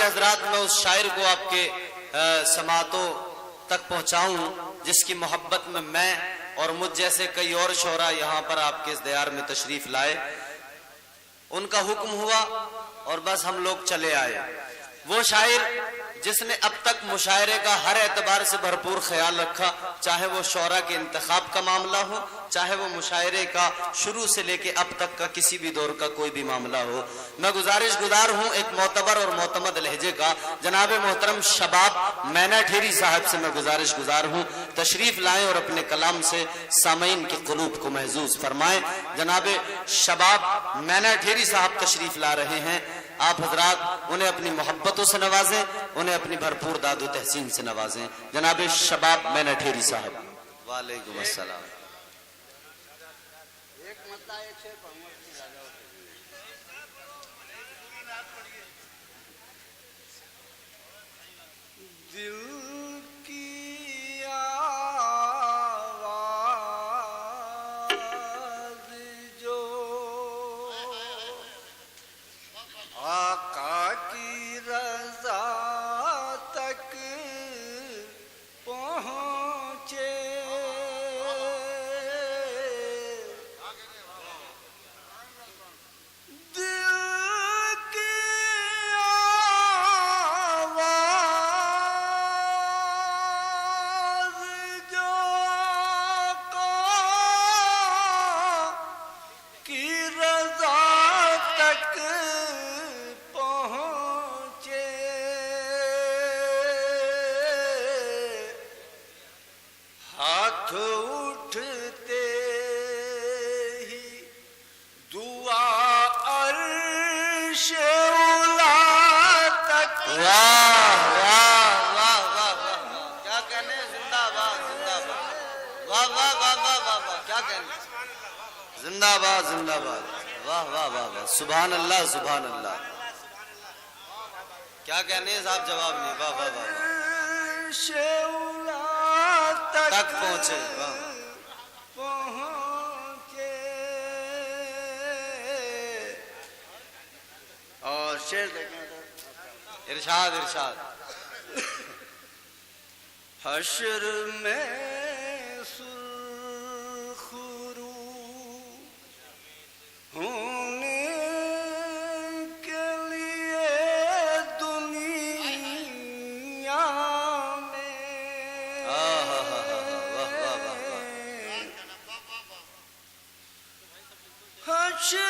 हजरात, मैं उस शायर को आपके समातों तक पहुंचाऊं जिसकी मोहब्बत में मैं और मुझ जैसे कई और शोरा यहाँ पर आपके इस दयार में तशरीफ लाए। उनका हुक्म हुआ और बस हम लोग चले आए। वो शायर जिसने अब तक मुशायरे का हर एतबार से भरपूर ख्याल रखा, चाहे वो शोरा के इंतखाब का मामला हो, चाहे वो मुशायरे का शुरू से लेके अब तक का किसी भी दौर का कोई भी मामला हो। मैं गुजारिश गुजार हूँ एक मोतबर और मोतमद लहजे का, जनाब मोहतरम शबाब मैना ठेरी साहब से मैं गुजारिश गुजार हूँ तशरीफ लाएं और अपने कलाम से सामईन के कुलूब को महजूज फरमाएं। जनाब शबाब मैना ठेरी साहब तशरीफ ला रहे हैं। आप हजरात उन्हें अपनी मोहब्बतों से नवाजें, उन्हें अपनी भरपूर दादो तहसीन से नवाजें। जनाब शबाब मैना ठेरी साहब। वालेकुम अस्सलाम। जिंदाबाद जिंदाबाद। वाह वाह वाह वाह, सुभान अल्लाह सुभान अल्लाह। क्या कहने हैं साहब, जवाब नहीं। वाह वाह वाह, तक पहुंचे। और शेर देखें, इरशाद इरशाद। हश्र में होने के लिए दुनिया में हश्र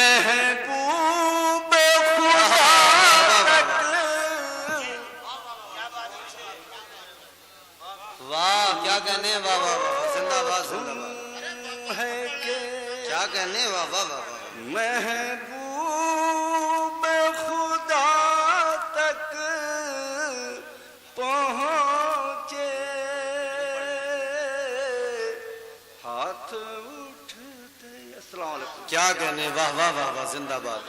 महबूब खुदा तक। वाह क्या कहने हैं, वाह वाह वाह, जिंदाबाद जिंदाबाद। है के क्या कहने हैं, वाह वाह वाह, महबूब खुदा तक पहुंचे हाथ उठते। अस्सलाम वालेकुम। क्या कहने, वाह वाह वाह वाह, जिंदाबाद।